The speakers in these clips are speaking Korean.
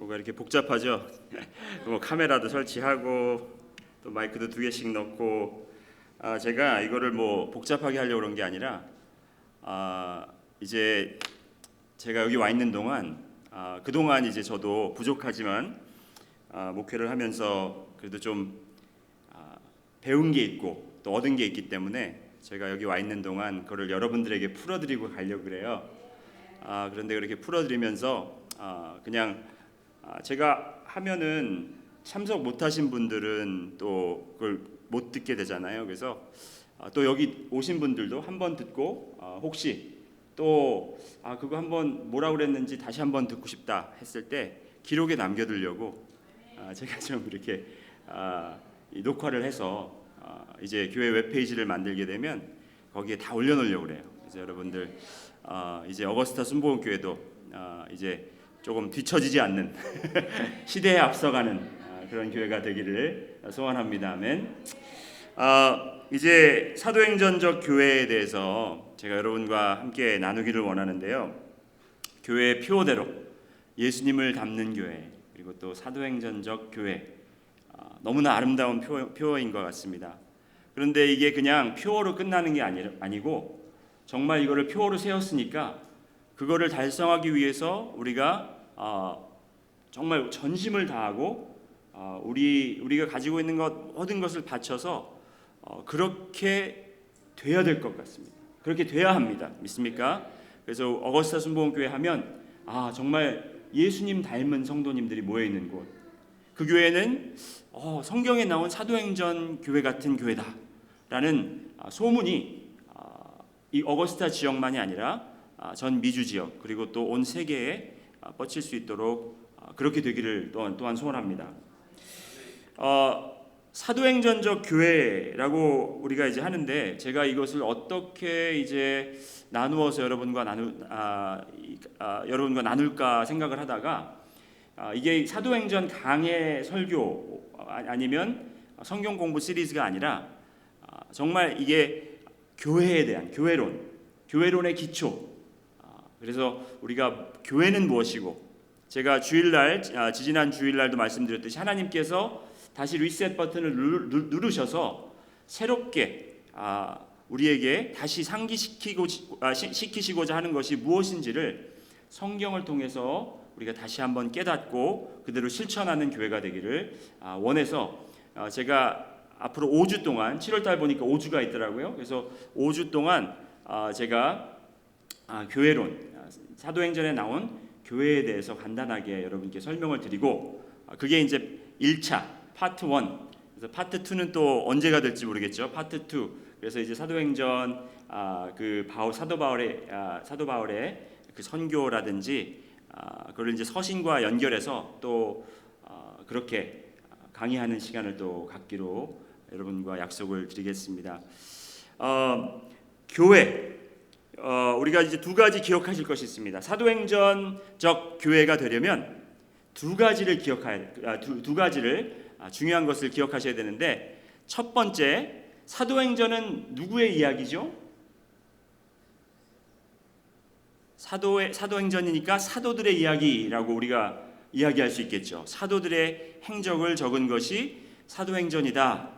뭐가 이렇게 복잡하죠? 뭐 카메라도 설치하고 또 마이크도 2개씩 넣고 제가 이거를 뭐 복잡하게 하려고 그런 게 아니라 이제 제가 여기 와 있는 동안 그동안 이제 저도 부족하지만 목회를 하면서 그래도 좀 배운 게 있고 또 얻은 게 있기 때문에 제가 여기 와 있는 동안 그걸 여러분들에게 풀어드리고 가려고 그래요. 그런데 그렇게 풀어드리면서 그냥 제가 하면은 참석 못하신 분들은 또 그걸 못 듣게 되잖아요. 그래서 또 여기 오신 분들도 한번 듣고 혹시 또 그거 한번 뭐라 그랬는지 다시 한번 듣고 싶다 했을 때 기록에 남겨두려고 제가 좀 이렇게 이 녹화를 해서 이제 교회 웹페이지를 만들게 되면 거기에 다 올려놓으려고 그래요. 그래서 여러분들 이제 어거스타 순복음교회도 이제 조금 뒤처지지 않는 시대에 앞서가는 그런 교회가 되기를 소원합니다. 아멘. 이제 사도행전적 교회에 대해서 제가 여러분과 함께 나누기를 원하는데요. 교회의 표어대로 예수님을 담는 교회, 그리고 또 사도행전적 교회, 너무나 아름다운 표어인 것 같습니다. 그런데 이게 그냥 표어로 끝나는 게 아니고 정말 이거를 표어로 세웠으니까 그거를 달성하기 위해서 우리가 정말 전심을 다하고 우리가 가지고 있는 것 모든 것을 바쳐서 그렇게 돼야 될 것 같습니다. 그렇게 돼야 합니다. 믿습니까? 그래서 어거스타 순복음교회 하면 정말 예수님 닮은 성도님들이 모여 있는 곳. 그 교회는 성경에 나온 사도행전 교회 같은 교회다라는 소문이 이 어거스타 지역만이 아니라 전 미주 지역 그리고 또 온 세계에 뻗칠 수 있도록 그렇게 되기를 또한 소원합니다. 사도행전적 교회라고 우리가 이제 하는데 제가 이것을 어떻게 이제 나누어서 여러분과 나눌까 생각을 하다가 이게 사도행전 강해 설교 아니면 성경 공부 시리즈가 아니라 정말 이게 교회에 대한 교회론의 기초. 그래서 우리가 교회는 무엇이고 제가 주일날 지지난 주일날도 말씀드렸듯이 하나님께서 다시 리셋 버튼을 누르셔서 새롭게 우리에게 다시 시키시고자 하는 것이 무엇인지를 성경을 통해서 우리가 다시 한번 깨닫고 그대로 실천하는 교회가 되기를 원해서 제가 앞으로 5주 동안 7월달 보니까 5주가 있더라고요. 그래서 5주 동안 제가 교회론 사도행전에 나온 교회에 대해서 간단하게 여러분께 설명을 드리고 그게 이제 1차 파트 1 그래서 파트 2는 또 언제가 될지 모르겠죠. 파트 2 그래서 이제 사도행전 사도 바울의 그 선교라든지 그걸 이제 서신과 연결해서 또 그렇게 강의하는 시간을 또 갖기로 여러분과 약속을 드리겠습니다. 교회 우리가 이제 2가지 기억하실 것이 있습니다. 사도행전적 교회가 되려면 2가지를 중요한 것을 기억하셔야 되는데 첫 번째 사도행전은 누구의 이야기죠? 사도행전이니까 사도들의 이야기라고 우리가 이야기할 수 있겠죠. 사도들의 행적을 적은 것이 사도행전이다.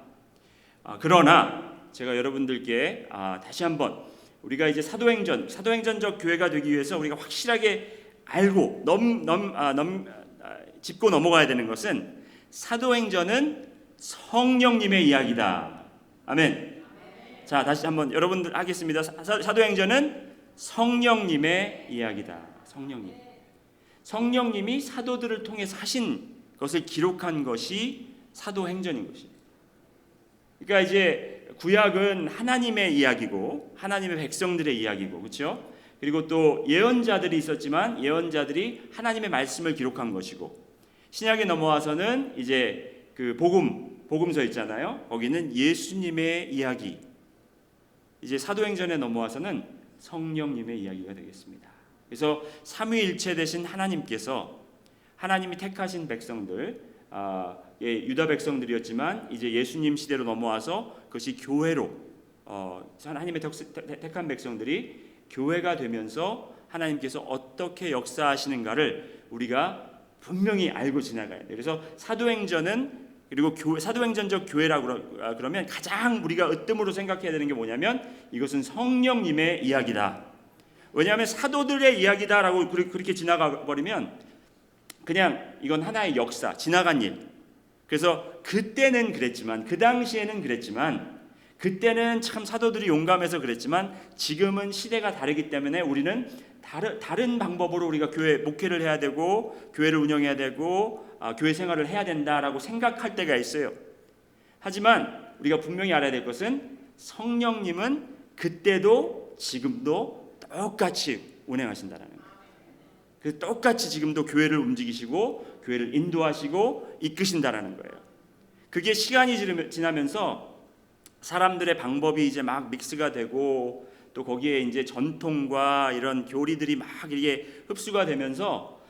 그러나 제가 여러분들께 다시 한번 우리가 이제 사도행전적 교회가 되기 위해서 우리가 확실하게 알고 짚고 넘어가야 되는 것은 사도행전은 성령님의 이야기다. 아멘. 자, 다시 한번 여러분들 하겠습니다. 사도행전은 성령님의 이야기다. 성령님이 사도들을 통해서 하신 것을 기록한 것이 사도행전인 것입니다. 그러니까 이제 구약은 하나님의 이야기고 하나님의 백성들의 이야기고 그렇죠? 그리고 또 예언자들이 있었지만 예언자들이 하나님의 말씀을 기록한 것이고 신약에 넘어와서는 이제 그 복음서 있잖아요. 거기는 예수님의 이야기. 이제 사도행전에 넘어와서는 성령님의 이야기가 되겠습니다. 그래서 삼위일체 되신 하나님께서 하나님이 택하신 백성들 유다 백성들이었지만 이제 예수님 시대로 넘어와서 그것이 교회로 하나님의 택한 백성들이 교회가 되면서 하나님께서 어떻게 역사하시는가를 우리가 분명히 알고 지나가야 돼요. 그래서 사도행전은, 그리고 사도행전적 교회라고 그러면 가장 우리가 으뜸으로 생각해야 되는 게 뭐냐면 이것은 성령님의 이야기다. 왜냐하면 사도들의 이야기다라고 그렇게 지나가 버리면 그냥 이건 하나의 역사, 지나간 일. 그래서 그때는 그랬지만, 그 당시에는 그랬지만, 그때는 참 사도들이 용감해서 그랬지만 지금은 시대가 다르기 때문에 우리는 다른 방법으로 우리가 교회 목회를 해야 되고 교회를 운영해야 되고 교회 생활을 해야 된다라고 생각할 때가 있어요. 하지만 우리가 분명히 알아야 될 것은 성령님은 그때도 지금도 똑같이 운행하신다는 거예요. 그래서 똑같이 지금도 교회를 움직이시고 교회를 인도하시고 이끄신다는 거예요. 그게 시간이 지나면서 사람들의 방법이 이제 막 믹스가 되고 또 거기에 이제 전통과 이런 교리들이 막 이게 흡수가 되면서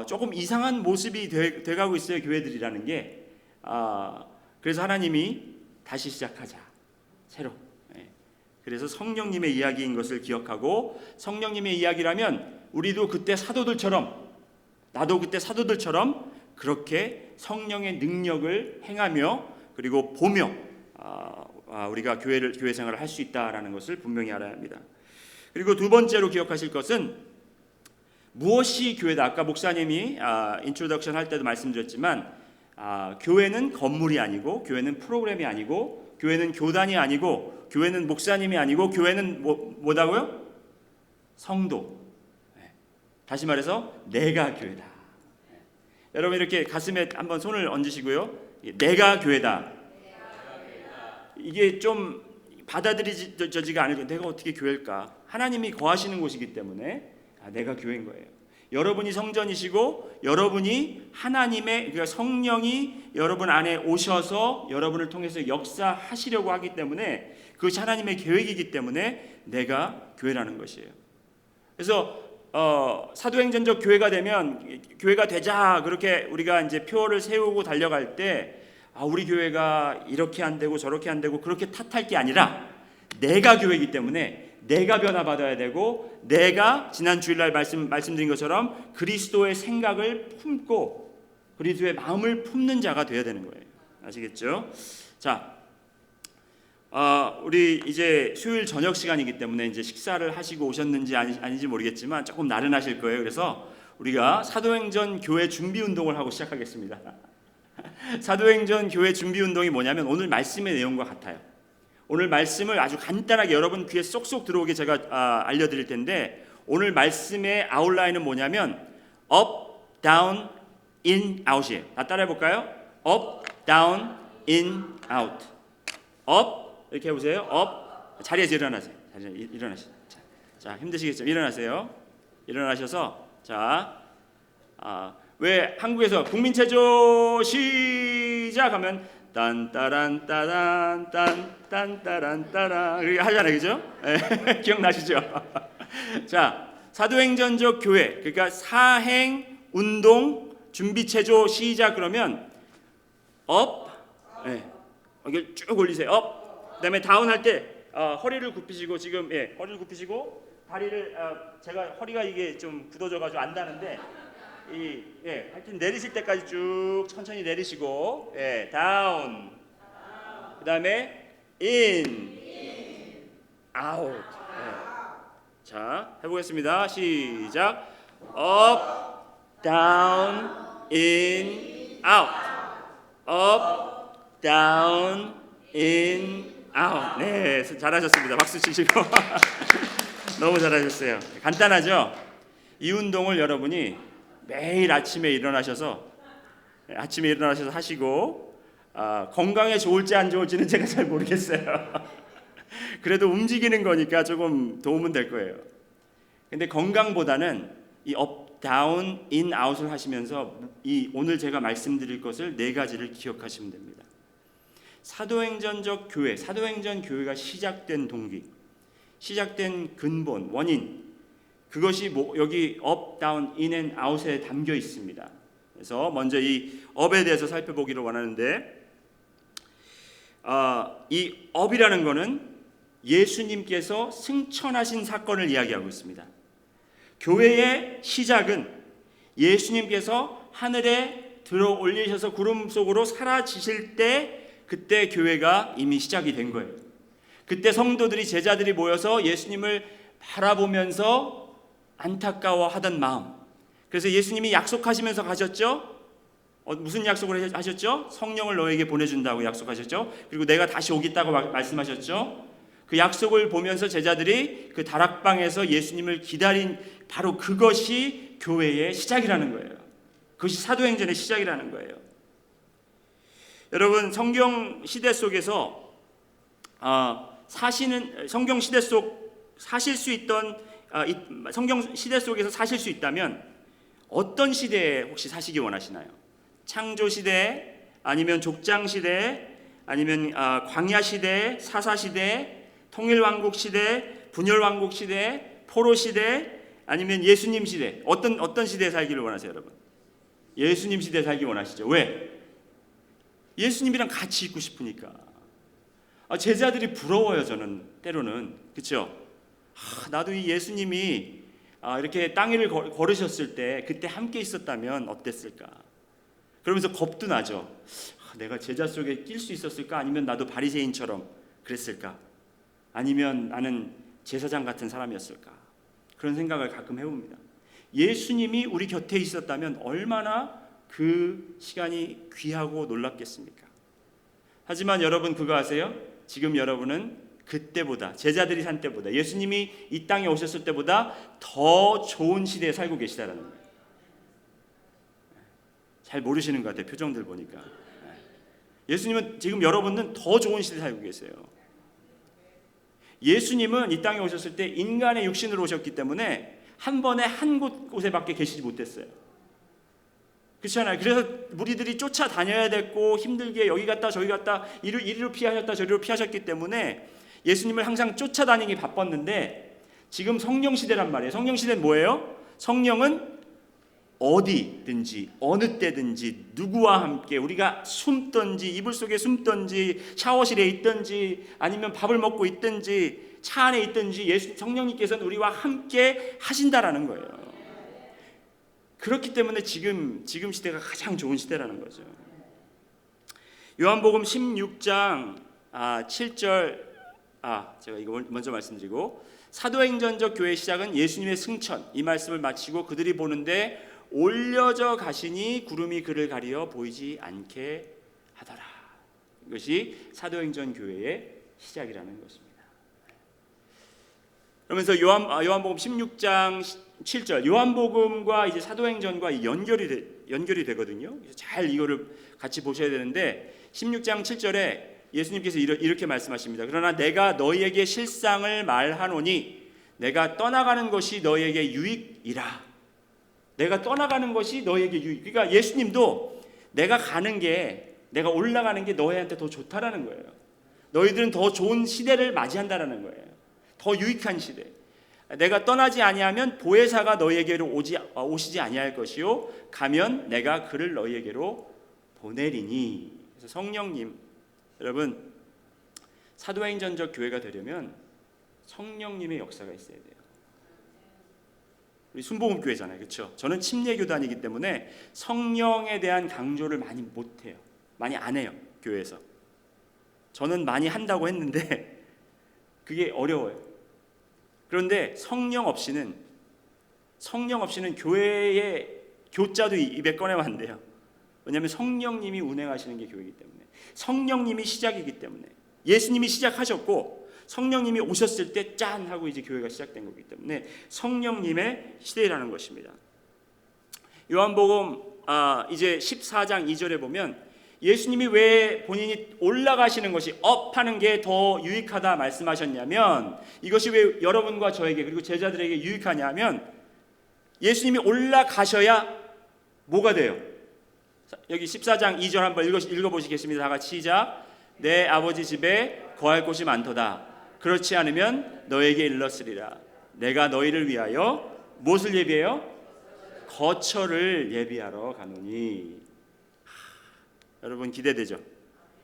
조금 이상한 모습이 돼가고 있어요, 교회들이라는 게. 그래서 하나님이 다시 시작하자, 새로. 그래서 성령님의 이야기인 것을 기억하고, 성령님의 이야기라면 우리도 그때 사도들처럼, 나도 그때 사도들처럼 그렇게 성령의 능력을 행하며 그리고 보며 우리가 교회 생활을 할 수 있다라는 것을 분명히 알아야 합니다. 그리고 두 번째로 기억하실 것은 무엇이 교회다. 아까 목사님이 인트로덕션 할 때도 말씀드렸지만 교회는 건물이 아니고, 교회는 프로그램이 아니고, 교회는 교단이 아니고, 교회는 목사님이 아니고, 교회는 뭐다고요? 성도. 다시 말해서 내가 교회다. 여러분 이렇게 가슴에 한번 손을 얹으시고요. 내가 교회다. 이게 좀 받아들여지지가 않을 때 내가 어떻게 교회일까? 하나님이 거하시는 곳이기 때문에 내가 교회인 거예요. 여러분이 성전이시고 여러분이 하나님의, 그러니까 성령이 여러분 안에 오셔서 여러분을 통해서 역사하시려고 하기 때문에 그것이 하나님의 계획이기 때문에 내가 교회라는 것이에요. 그래서 사도행전적 교회가 되면, 교회가 되자 그렇게 우리가 이제 표를 세우고 달려갈 때 우리 교회가 이렇게 안 되고 저렇게 안 되고 그렇게 탓할 게 아니라 내가 교회이기 때문에 내가 변화받아야 되고, 내가 지난 주일날 말씀드린 것처럼 그리스도의 생각을 품고 그리스도의 마음을 품는 자가 되어야 되는 거예요. 아시겠죠? 자, 우리 이제 수요일 저녁 시간이기 때문에 이제 식사를 하시고 오셨는지 아닌지 모르겠지만 조금 나른하실 거예요. 그래서 우리가 사도행전 교회 준비 운동을 하고 시작하겠습니다. 사도행전 교회 준비 운동이 뭐냐면 오늘 말씀의 내용과 같아요. 오늘 말씀을 아주 간단하게 여러분 귀에 쏙쏙 들어오게 제가 알려드릴 텐데, 오늘 말씀의 아웃라인은 뭐냐면 up, down, in, out이에요. 다 따라해 볼까요? up, down, in, out. up 이렇게 해보세요. up. 자리에서 일어나세요. 일어나세요. 자, 힘드시겠죠? 일어나세요. 일어나셔서 왜 한국에서 국민체조 시작하면 딴따란 따란 딴따란 따란 이렇게 하잖아요, 그죠? 네, 기억나시죠? 자, 사도행전적 교회, 그러니까 사행 운동 준비체조 시작 그러면 업, 네, 이걸 쭉 올리세요. 업. 그다음에 다운 할 때 허리를 굽히시고, 지금 허리를 굽히시고 다리를 제가 허리가 이게 좀 굳어져가지고 안 닿는데. 하여튼 내리실 때까지 쭉 천천히 내리시고, 다운. 그다음에 인, 아웃. 자, 해보겠습니다. 시작. 업, 다운, 인, 아웃. 업, 다운, 인, 아웃. 네, 잘하셨습니다. 박수 치시고. 너무 잘하셨어요. 간단하죠? 이 운동을 여러분이 매일 아침에 일어나셔서 하시고, 건강에 좋을지 안 좋을지는 제가 잘 모르겠어요. 그래도 움직이는 거니까 조금 도움은 될 거예요. 근데 건강보다는 이 업, 다운, 인, 아웃을 하시면서 이 오늘 제가 말씀드릴 것을 네 가지를 기억하시면 됩니다. 사도행전적 교회, 사도행전 교회가 시작된 동기, 시작된 근본, 원인, 그것이 여기 업, 다운, 인 앤 아웃에 담겨 있습니다. 그래서 먼저 이 업에 대해서 살펴보기를 원하는데, 이 업이라는 것은 예수님께서 승천하신 사건을 이야기하고 있습니다. 교회의 시작은 예수님께서 하늘에 들어 올리셔서 구름 속으로 사라지실 때 그때 교회가 이미 시작이 된 거예요. 그때 성도들이 제자들이 모여서 예수님을 바라보면서 안타까워하던 마음. 그래서 예수님이 약속하시면서 가셨죠. 무슨 약속을 하셨죠? 성령을 너에게 보내준다고 약속하셨죠. 그리고 내가 다시 오겠다고 말씀하셨죠. 그 약속을 보면서 제자들이 그 다락방에서 예수님을 기다린 바로 그것이 교회의 시작이라는 거예요. 그것이 사도행전의 시작이라는 거예요. 여러분, 성경 시대 속에서 성경 시대 속 사실 수 있던 성경 시대 속에서 사실 수 있다면 어떤 시대에 혹시 사시기 원하시나요? 창조 시대, 아니면 족장 시대, 아니면 광야 시대, 사사 시대, 통일 왕국 시대, 분열 왕국 시대, 포로 시대, 아니면 예수님 시대, 어떤 시대에 살기를 원하세요, 여러분? 예수님 시대에 살기 원하시죠? 왜? 예수님이랑 같이 있고 싶으니까. 제자들이 부러워요, 저는 때로는. 그렇죠? 나도 이 예수님이 이렇게 땅 위를 걸으셨을 때 그때 함께 있었다면 어땠을까? 그러면서 겁도 나죠. 내가 제자 속에 낄 수 있었을까? 아니면 나도 바리새인처럼 그랬을까? 아니면 나는 제사장 같은 사람이었을까? 그런 생각을 가끔 해봅니다. 예수님이 우리 곁에 있었다면 얼마나 그 시간이 귀하고 놀랍겠습니까? 하지만 여러분 그거 아세요? 지금 여러분은 그때보다, 제자들이 산 때보다, 예수님이 이 땅에 오셨을 때보다 더 좋은 시대에 살고 계시다라는 거예요. 잘 모르시는 것 같아요, 표정들 보니까. 예수님은 지금 여러분은 더 좋은 시대에 살고 계세요. 예수님은 이 땅에 오셨을 때 인간의 육신으로 오셨기 때문에 한 번에 한 곳에밖에 계시지 못했어요. 그렇잖아요. 그래서 무리들이 쫓아다녀야 됐고 힘들게 여기 갔다 저기 갔다 이리로 피하셨다 저리로 피하셨기 때문에 예수님을 항상 쫓아다니기 바빴는데 지금 성령 시대란 말이에요. 성령 시대는 뭐예요? 성령은 어디든지 어느 때든지 누구와 함께 우리가 숨든지 이불 속에 숨든지 샤워실에 있든지 아니면 밥을 먹고 있든지 차 안에 있든지 성령님께서는 우리와 함께 하신다라는 거예요. 그렇기 때문에 지금 시대가 가장 좋은 시대라는 거죠. 요한복음 16장 7절 제가 이거 먼저 말씀드리고 사도행전적 교회 시작은 예수님의 승천 이 말씀을 마치고 그들이 보는데 올려져 가시니 구름이 그를 가리어 보이지 않게 하더라. 이것이 사도행전 교회의 시작이라는 것입니다. 그러면서 요한복음 16장 7절 요한복음과 이제 사도행전과 연결이 되거든요. 잘 이거를 같이 보셔야 되는데 16장 7절에 예수님께서 이렇게 말씀하십니다. 그러나 내가 너희에게 실상을 말하노니 내가 떠나가는 것이 너희에게 유익이라. 내가 떠나가는 것이 너희에게 유익. 그러니까 예수님도 내가 올라가는 게 너희한테 더 좋다라는 거예요. 너희들은 더 좋은 시대를 맞이한다라는 거예요. 더 유익한 시대. 내가 떠나지 아니하면 보혜사가 너희에게로 오시지 아니할 것이요 가면 내가 그를 너희에게로 보내리니. 그래서 성령님, 여러분 사도행전적 교회가 되려면 성령님의 역사가 있어야 돼요. 우리 순복음교회잖아요, 그렇죠? 저는 침례교단이기 때문에 성령에 대한 강조를 많이 못해요. 많이 안 해요, 교회에서. 저는 많이 한다고 했는데 그게 어려워요. 그런데 성령 없이는 교회의 교자도 입에 꺼내면 안 돼요. 왜냐하면 성령님이 운행하시는 게 교회이기 때문에, 성령님이 시작이기 때문에, 예수님이 시작하셨고 성령님이 오셨을 때 짠 하고 이제 교회가 시작된 거기 때문에 성령님의 시대라는 것입니다. 요한복음 이제 14장 2절에 보면 예수님이 왜 본인이 올라가시는 것이 업하는 게 더 유익하다 말씀하셨냐면, 이것이 왜 여러분과 저에게 그리고 제자들에게 유익하냐면 예수님이 올라가셔야 뭐가 돼요? 여기 14장 2절 한번 읽어보시겠습니다. 다 같이 시작. 내 아버지 집에 거할 곳이 많도다. 그렇지 않으면 너에게 일렀으리라. 내가 너희를 위하여 무엇을 예비해요? 거처를 예비하러 가노니. 여러분 기대되죠?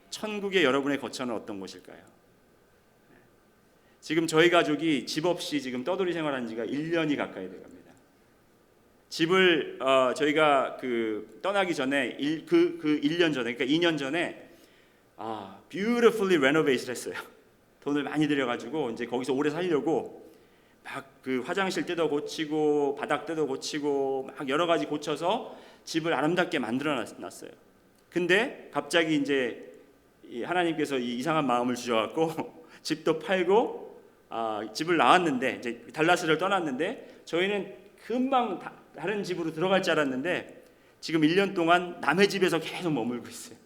천국의 여러분의 거처는 어떤 곳일까요? 지금 저희 가족이 집 없이 지금 떠돌이 생활한 지가 1년이 가까이 돼갑니다. 집을 저희가 떠나기 전에 1년 전에, 그러니까 2년 전에 beautifully renovated 했어요. 돈을 많이 들여가지고 이제 거기서 오래 살려고 막 화장실 뜯어 고치고 바닥 뜯어 고치고 막 여러 가지 고쳐서 집을 아름답게 만들어 놨어요. 근데 갑자기 이제 하나님께서 이 이상한 마음을 주셔갖고 집도 팔고 집을 나왔는데, 이제 달라스를 떠났는데 저희는 금방 다른 집으로 들어갈 줄 알았는데 지금 1년 동안 남의 집에서 계속 머물고 있어요.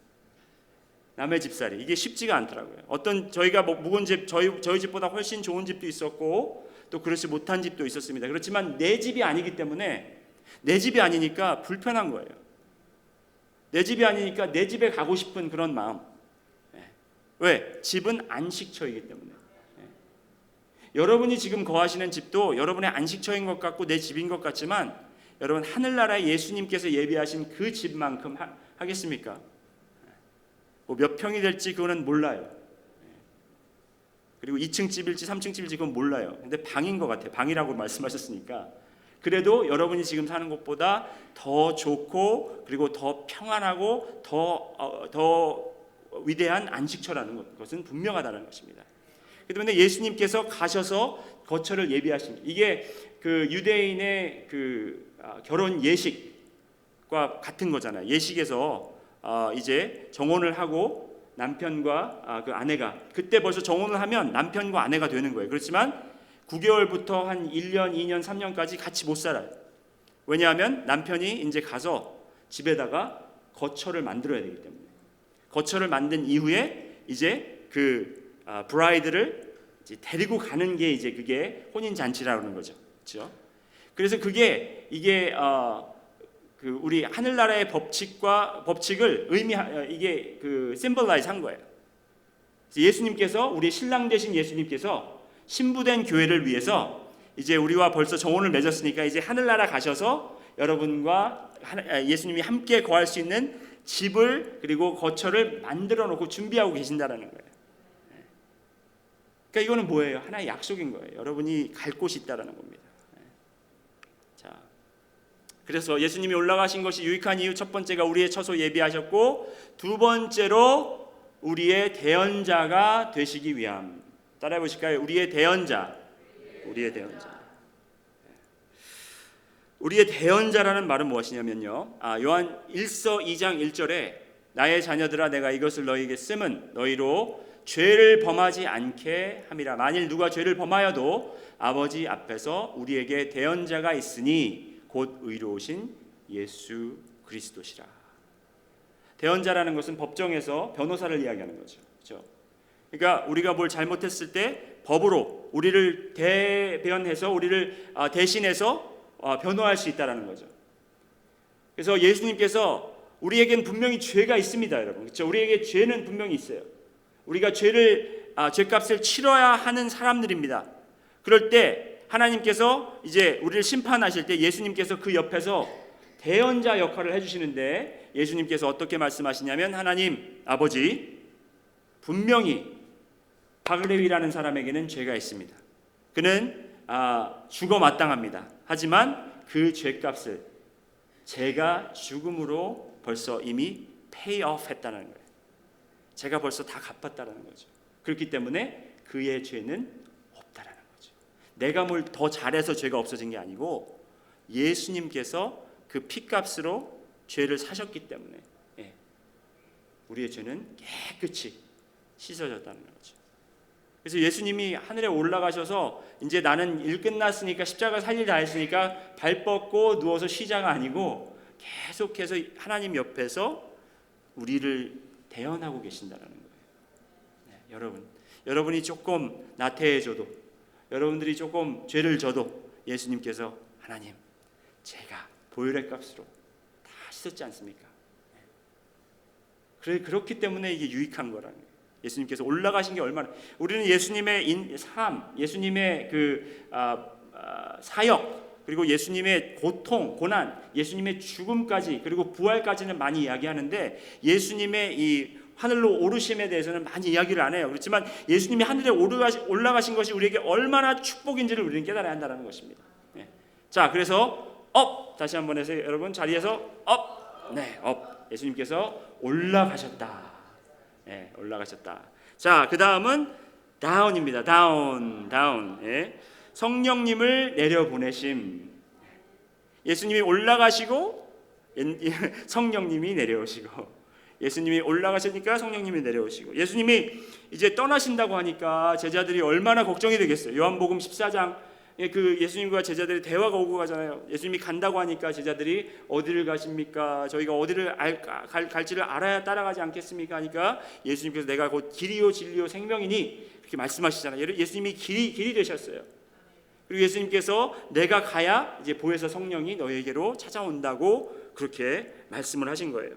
남의 집살이 이게 쉽지가 않더라고요. 어떤 저희가 묵은 집, 저희 집보다 훨씬 좋은 집도 있었고 또 그렇지 못한 집도 있었습니다. 그렇지만 내 집이 아니기 때문에, 내 집이 아니니까 불편한 거예요. 내 집이 아니니까 내 집에 가고 싶은 그런 마음. 왜? 집은 안식처이기 때문에. 여러분이 지금 거하시는 집도 여러분의 안식처인 것 같고 내 집인 것 같지만, 여러분 하늘나라에 예수님께서 예비하신 그 집만큼 하겠습니까? 몇 평이 될지 그거는 몰라요. 그리고 2층 집일지 3층 집일지 그건 몰라요. 근데 방인 것 같아요. 방이라고 말씀하셨으니까. 그래도 여러분이 지금 사는 곳보다 더 좋고 그리고 더 평안하고 더 위대한 안식처라는 것은 분명하다는 것입니다. 그렇기 때문에 예수님께서 가셔서 거처를 예비하신, 이게 유대인의 결혼 예식과 같은 거잖아요. 예식에서 이제 정혼을 하고 남편과 그 아내가, 그때 벌써 정혼을 하면 남편과 아내가 되는 거예요. 그렇지만 9개월부터 한 1년, 2년, 3년까지 같이 못 살아요. 왜냐하면 남편이 이제 가서 집에다가 거처를 만들어야 되기 때문에. 거처를 만든 이후에 이제 브라이드를 이제 데리고 가는 게 이제 그게 혼인 잔치라고 하는 거죠. 그렇죠? 그래서 이게 우리 하늘나라의 법칙을 이게 심볼라이즈 한 거예요. 예수님께서, 우리 신랑 되신 예수님께서 신부된 교회를 위해서 이제 우리와 벌써 정혼을 맺었으니까 이제 하늘나라 가셔서 여러분과 예수님이 함께 거할 수 있는 집을 그리고 거처를 만들어 놓고 준비하고 계신다라는 거예요. 그러니까 이거는 뭐예요? 하나의 약속인 거예요. 여러분이 갈 곳이 있다라는 겁니다. 자, 그래서 예수님이 올라가신 것이 유익한 이유, 첫 번째가 우리의 처소 예비하셨고, 두 번째로 우리의 대언자가 되시기 위함. 따라해 보실까요? 우리의 대언자. 우리의 대언자. 우리의 대언자라는 말은 무엇이냐면요, 요한 1서 2장 1절에 나의 자녀들아 내가 이것을 너희에게 쓰면 너희로 죄를 범하지 않게 함이라. 만일 누가 죄를 범하여도 아버지 앞에서 우리에게 대언자가 있으니 곧 의로우신 예수 그리스도시라. 대언자라는 것은 법정에서 변호사를 이야기하는 거죠. 그렇죠? 그러니까 우리가 뭘 잘못했을 때 법으로 우리를 대변해서 우리를 대신해서 변호할 수 있다라는 거죠. 그래서 예수님께서 우리에겐 분명히 죄가 있습니다, 여러분. 그렇죠? 우리에게 죄는 분명히 있어요. 우리가 죄값을 치러야 하는 사람들입니다. 그럴 때 하나님께서 이제 우리를 심판하실 때 예수님께서 그 옆에서 대언자 역할을 해주시는데, 예수님께서 어떻게 말씀하시냐면, 하나님 아버지, 분명히 바글레위라는 사람에게는 죄가 있습니다. 그는 죽어 마땅합니다. 하지만 그 죄값을 제가 죽음으로 벌써 이미 pay off 했다는 거예요. 제가 벌써 다 갚았다는 거죠. 그렇기 때문에 그의 죄는 없다라는 거죠. 내가 뭘 더 잘해서 죄가 없어진 게 아니고 예수님께서 그 피값으로 죄를 사셨기 때문에 우리의 죄는 깨끗이 씻어졌다는 거죠. 그래서 예수님이 하늘에 올라가셔서 이제 나는 일 끝났으니까, 십자가 살 일 다 했으니까 발 뻗고 누워서 쉬자가 아니고 계속해서 하나님 옆에서 우리를 대언하고 계신다는 거예요. 여러분이 조금 나태해져도, 여러분들이 조금 죄를 져도 예수님께서 하나님, 제가 보혈의 값으로 다 씻었지 않습니까? 그렇기 때문에 이게 유익한 거라는 거예요. 예수님께서 올라가신 게 얼마나, 우리는 예수님의 삶, 예수님의 사역, 그리고 예수님의 고통, 고난, 예수님의 죽음까지, 그리고 부활까지는 많이 이야기하는데, 예수님의 이 하늘로 오르심에 대해서는 많이 이야기를 안 해요. 그렇지만 예수님이 하늘에 올라가신 것이 우리에게 얼마나 축복인지를 우리는 깨달아야 한다는 것입니다. 자, 그래서 업. 다시 한번 해서 여러분 자리에서 업. 네, 업. 예수님께서 올라가셨다. 네, 올라가셨다. 자, 그 다음은 다운입니다. 다운. 예. 성령님을 내려 보내심. 예수님이 올라가시고 성령님이 내려오시고, 예수님이 올라가시니까 성령님이 내려오시고, 예수님이 이제 떠나신다고 하니까 제자들이 얼마나 걱정이 되겠어요. 요한복음 14장 그 예수님과 제자들의 대화가 오고 가잖아요. 예수님이 간다고 하니까 제자들이 어디를 가십니까? 저희가 어디를 갈지를 알아야 따라가지 않겠습니까? 하니까 예수님께서 내가 곧 길이요 진리요 생명이니 그렇게 말씀하시잖아요. 예수님이 길이 되셨어요. 그리고 예수님께서 내가 가야 이제 보혜사 성령이 너희에게로 찾아온다고 그렇게 말씀을 하신 거예요.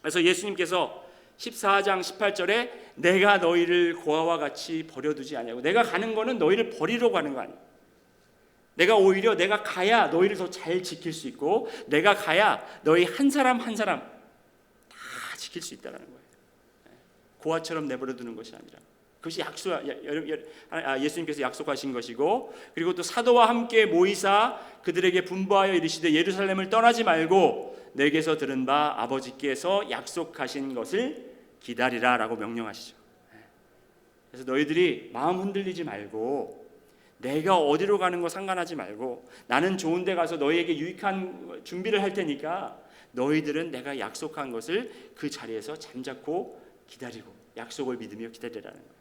그래서 예수님께서 14장 18절에 내가 너희를 고아와 같이 버려두지 아니하고, 내가 가는 거는 너희를 버리러 가는 거 아니에요. 오히려 내가 가야 너희를 더 잘 지킬 수 있고, 내가 가야 너희 한 사람 한 사람 다 지킬 수 있다는 거예요. 고아처럼 내버려 두는 것이 아니라 그것이 예수님께서 약속하신 것이고, 그리고 또 사도와 함께 모이사 그들에게 분부하여 이르시되 예루살렘을 떠나지 말고 내게서 들은 바 아버지께서 약속하신 것을 기다리라 라고 명령하시죠. 그래서 너희들이 마음 흔들리지 말고, 내가 어디로 가는 거 상관하지 말고, 나는 좋은 데 가서 너희에게 유익한 준비를 할 테니까 너희들은 내가 약속한 것을 그 자리에서 잠자코 기다리고 약속을 믿으며 기다리라는 거예요.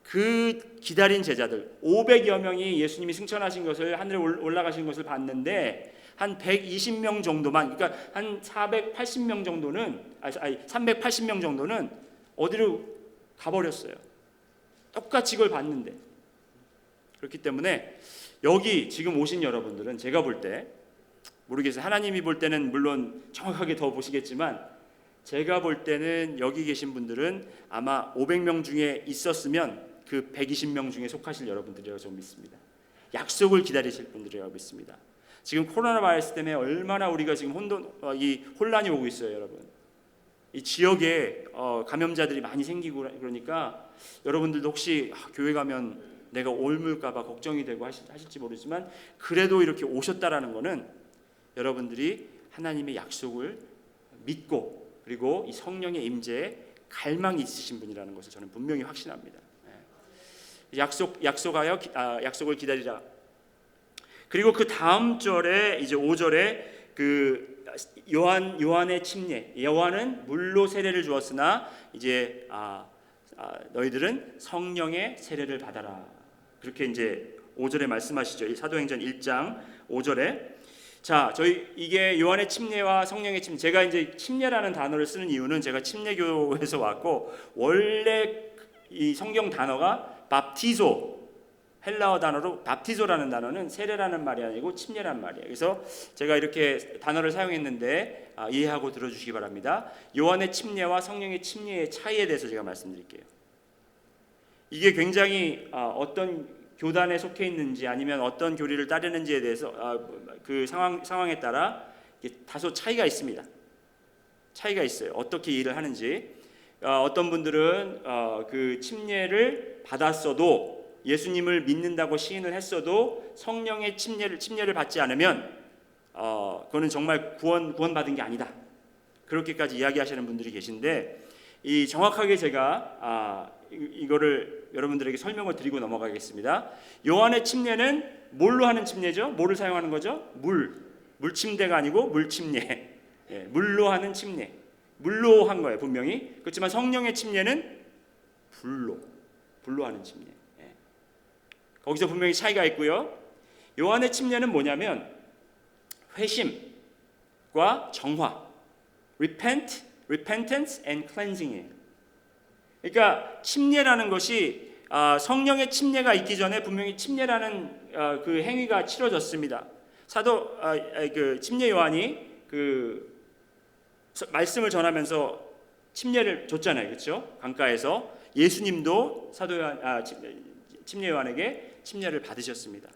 그 기다린 제자들 500여 명이 예수님이 승천하신 것을, 하늘에 올라가신 것을 봤는데 한 120명 정도만, 그러니까 한 480명 정도는 380명 정도는 어디로 가버렸어요. 똑같이 이걸 봤는데. 그렇기 때문에 여기 지금 오신 여러분들은 제가 볼 때 모르겠어요. 하나님이 볼 때는 물론 정확하게 더 보시겠지만 제가 볼 때는 여기 계신 분들은 아마 500명 중에 있었으면 그 120명 중에 속하실 여러분들이라고 저는 믿습니다. 약속을 기다리실 분들이라고 믿습니다. 지금 코로나 바이러스 때문에 얼마나 우리가 지금 혼란이 오고 있어요, 여러분. 이 지역에 감염자들이 많이 생기고 그러니까 여러분들도 혹시 교회 가면 내가 옮을까봐 걱정이 되고 하실지 모르지만, 그래도 이렇게 오셨다라는 것은 여러분들이 하나님의 약속을 믿고 그리고 이 성령의 임재에 갈망이 있으신 분이라는 것을 저는 분명히 확신합니다. 약속을 기다리라. 그리고 그 다음 절에 이제 5절에 그 요한의 침례, 요한은 물로 세례를 주었으나 이제 너희들은 성령의 세례를 받아라. 그렇게 이제 5절에 말씀하시죠. 사도행전 1장 5절에. 자, 이게 요한의 침례와 성령의 침례. 제가 이제 침례라는 단어를 쓰는 이유는 제가 침례교에서 왔고, 원래 이 성경 단어가 밥티소, 헬라어 단어로 밥티소라는 단어는 세례라는 말이 아니고 침례라는 말이에요. 그래서 제가 이렇게 단어를 사용했는데 이해하고 들어주시기 바랍니다. 요한의 침례와 성령의 침례의 차이에 대해서 제가 말씀드릴게요. 이게 굉장히 어떤 교단에 속해 있는지 아니면 어떤 교리를 따르는지에 대해서 그 상황에 따라 다소 차이가 있습니다. 차이가 있어요. 어떻게 일을 하는지. 어떤 분들은 그 침례를 받았어도, 예수님을 믿는다고 시인을 했어도 성령의 침례를 받지 않으면 그거는 정말 구원받은 게 아니다. 그렇게까지 이야기하시는 분들이 계신데, 이 정확하게 제가 이거를 여러분들에게 설명을 드리고 넘어가겠습니다. 요한의 침례는 뭘로 하는 침례죠? 뭐를 사용하는 거죠? 물침대가 아니고 물침례. 물로 하는 침례. 물로 한 거예요, 분명히. 그렇지만 성령의 침례는 불로 하는 침례. 거기서 분명히 차이가 있고요. 요한의 침례는 뭐냐면 회심과 정화, repentance and cleansing이에요. 그러니까 침례라는 것이 성령의 침례가 있기 전에 분명히 침례라는 그 행위가 치러졌습니다. 그 침례 요한이 그 말씀을 전하면서 침례를 줬잖아요, 그렇죠? 강가에서 예수님도 침례 요한에게 침례를 받으셨습니다.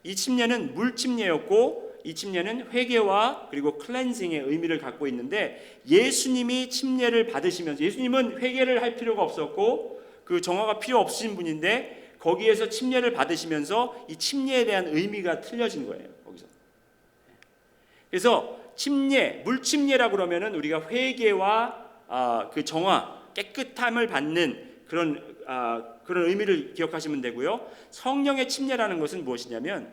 이 침례는 물 침례였고, 이 침례는 회개와 그리고 클렌징의 의미를 갖고 있는데, 예수님이 침례를 받으시면서, 예수님은 회개를 할 필요가 없었고 그 정화가 필요 없으신 분인데 거기에서 침례를 받으시면서 이 침례에 대한 의미가 틀려진 거예요. 거기서. 그래서 침례, 물침례라고 그러면은 우리가 회개와 그 정화, 깨끗함을 받는 그런 의미를 기억하시면 되고요. 성령의 침례라는 것은 무엇이냐면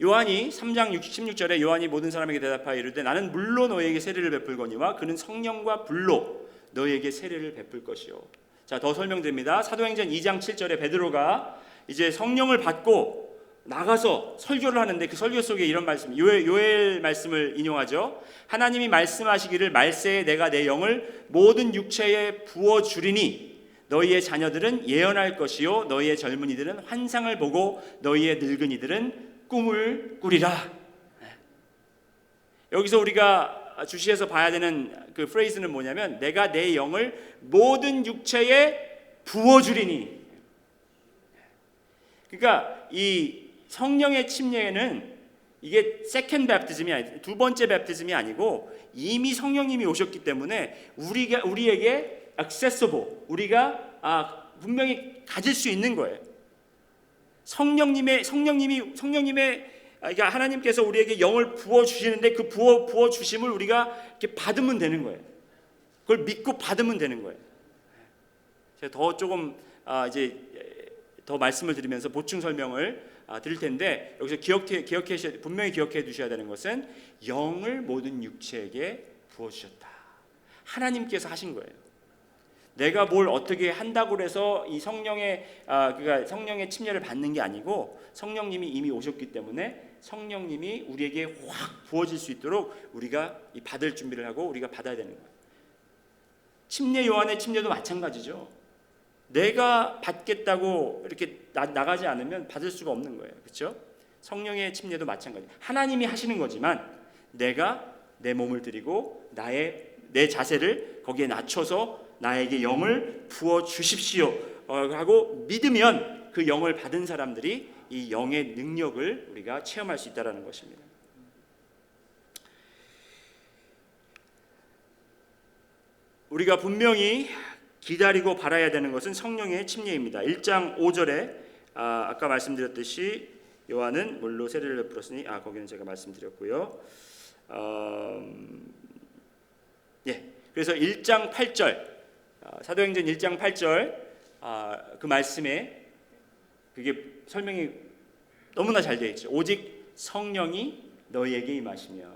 요한이 3장 16절에 요한이 모든 사람에게 대답하여 이르되 나는 물로 너희에게 세례를 베풀거니와 그는 성령과 불로 너희에게 세례를 베풀 것이요. 자, 더 설명드립니다. 사도행전 2장 7절에 베드로가 이제 성령을 받고 나가서 설교를 하는데 그 설교 속에 이런 말씀, 요엘 말씀을 인용하죠. 하나님이 말씀하시기를 말세에 내가 내 영을 모든 육체에 부어 주리니 너희의 자녀들은 예언할 것이요 너희의 젊은이들은 환상을 보고 너희의 늙은이들은 꿈을 꾸리라. 여기서 우리가 주시해서 봐야 되는 그 프레이즈는 뭐냐면 내가 내 영을 모든 육체에 부어주리니. 그러니까 이 성령의 침례는 이게 세컨드 베프티즘이 아니, 두 번째 베프티즘이 아니고 이미 성령님이 오셨기 때문에 우리에게 accessible, 우리가 분명히 가질 수 있는 거예요. 성령님의 그러니까 하나님께서 우리에게 영을 부어 주시는데 그 부어 주심을 우리가 이렇게 받으면 되는 거예요. 그걸 믿고 받으면 되는 거예요. 제가 더 조금 이제 더 말씀을 드리면서 보충 설명을 드릴 텐데 여기서 분명히 기억해 두셔야 되는 것은 영을 모든 육체에게 부어 주셨다. 하나님께서 하신 거예요. 내가 뭘 어떻게 한다고 해서 이 그러니까 성령의 침례를 받는 게 아니고 성령님이 이미 오셨기 때문에 성령님이 우리에게 확 부어질 수 있도록 우리가 받을 준비를 하고 우리가 받아야 되는 거예요. 침례 요한의 침례도 마찬가지죠. 내가 받겠다고 이렇게 나가지 않으면 받을 수가 없는 거예요. 그렇죠? 성령의 침례도 마찬가지. 하나님이 하시는 거지만 내가 내 몸을 드리고 내 자세를 거기에 낮춰서 나에게 영을 부어 주십시오 하고 믿으면 그 영을 받은 사람들이 이 영의 능력을 우리가 체험할 수 있다는 것입니다. 우리가 분명히 기다리고 바라야 되는 것은 성령의 침례입니다. 1장 5절에 아까 말씀드렸듯이 요한은 물로 세례를 베풀었으니 거기는 제가 말씀드렸고요. 그래서 1장 8절 사도행전 1장 8절 그 말씀에 그게 설명이 너무나 잘 되어 있죠. 오직 성령이 너희에게 임하시면,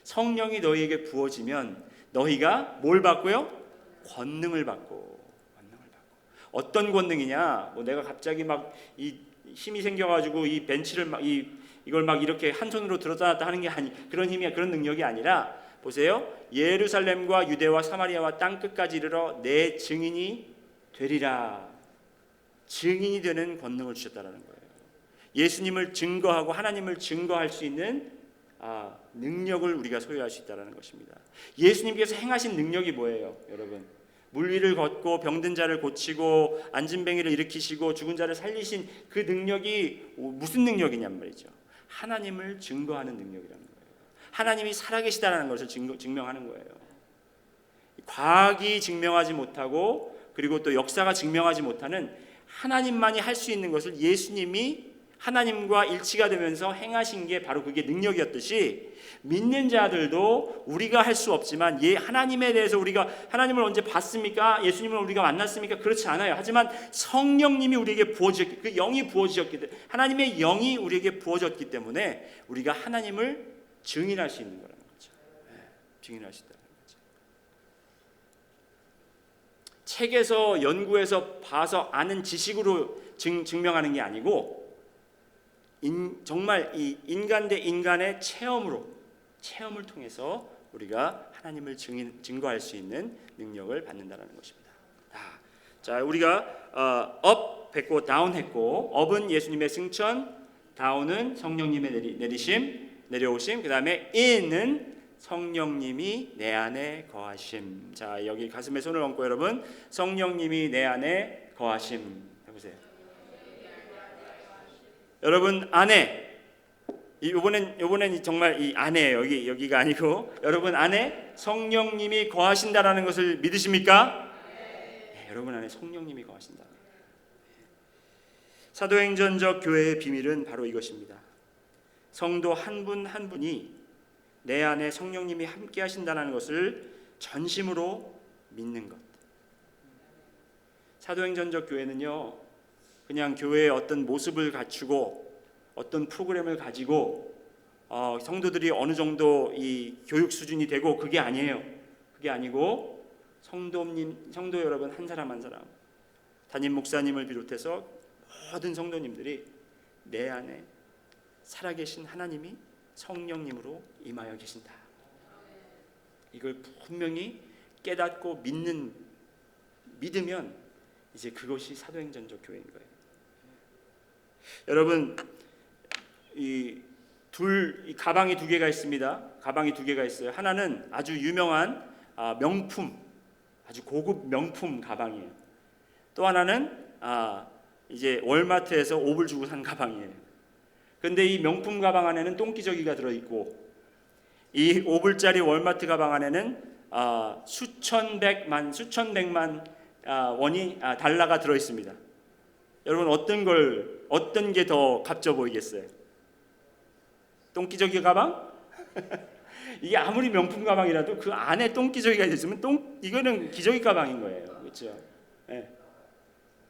성령이 너희에게 부어지면 너희가 뭘 받고요? 권능을 받고. 어떤 권능이냐? 내가 갑자기 막 이 힘이 생겨가지고 이 벤치를 이걸 막 이렇게 한 손으로 들었다 놨다 하는 게 그런 능력이 아니라 보세요. 예루살렘과 유대와 사마리아와 땅 끝까지 이르러 내 증인이 되리라. 증인이 되는 권능을 주셨다라는 거예요. 예수님을 증거하고 하나님을 증거할 수 있는 능력을 우리가 소유할 수 있다는 것입니다. 예수님께서 행하신 능력이 뭐예요, 여러분? 물 위를 걷고 병든 자를 고치고 안진뱅이를 일으키시고 죽은 자를 살리신 그 능력이 무슨 능력이냔 말이죠. 하나님을 증거하는 능력이라는 거예요. 하나님이 살아계시다는 것을 증명하는 거예요. 과학이 증명하지 못하고 그리고 또 역사가 증명하지 못하는 하나님만이 할 수 있는 것을 예수님이 하나님과 일치가 되면서 행하신 게 바로 그게 능력이었듯이 믿는 자들도 우리가 할 수 없지만 하나님에 대해서 우리가 하나님을 언제 봤습니까? 예수님을 우리가 만났습니까? 그렇지 않아요. 하지만 성령님이 우리에게 부어졌기, 그 영이 부어졌기 때문에 하나님의 영이 우리에게 부어졌기 때문에 우리가 하나님을 증인할 수 있는 거라는 거죠. 증인할 수 있다는 거죠. 책에서 연구해서 봐서 아는 지식으로 증명하는 게 아니고 정말 이 인간 대 인간의 체험을 통해서 우리가 하나님을 증거할 수 있는 능력을 받는다는 것입니다. 자, 우리가 업 했고 다운 했고, 업은 예수님의 승천, 다운은 성령님의 내려오심, 그 다음에 in은 성령님이 내 안에 거하심. 자, 여기 가슴에 손을 얹고 여러분, 성령님이 내 안에 거하심 해보세요. 여러분 안에 이번엔 정말 이 안에예요. 여기가 아니고 여러분 안에 성령님이 거하신다라는 것을 믿으십니까? 네, 여러분 안에 성령님이 거하신다. 사도행전적 교회의 비밀은 바로 이것입니다. 성도 한 분 한 분이 내 안에 성령님이 함께 하신다는 것을 전심으로 믿는 것. 사도행전적 교회는요, 그냥 교회의 어떤 모습을 갖추고 어떤 프로그램을 가지고 성도들이 어느 정도 이 교육 수준이 되고 그게 아니에요. 그게 아니고 성도 여러분 한 사람 한 사람, 담임 목사님을 비롯해서 모든 성도님들이 내 안에 살아계신 하나님이 성령님으로 임하여 계신다. 이걸 분명히 깨닫고 믿으면 이제 그것이 사도행전적 교회인 거예요. 여러분, 이 가방이 두 개가 있습니다. 가방이 두 개가 있어요. 하나는 아주 유명한 명품, 아주 고급 명품 가방이에요. 또 하나는 이제 월마트에서 5불 주고 산 가방이에요. 근데 이 명품 가방 안에는 똥기저귀가 들어있고, 이 5불짜리 월마트 가방 안에는 수천백만 원이 달러가 들어있습니다. 여러분, 어떤 게 더 값져 보이겠어요? 똥기저귀 가방? 이게 아무리 명품 가방이라도 그 안에 똥기저귀가 있으면 이거는 기저귀 가방인 거예요. 그렇죠? 네.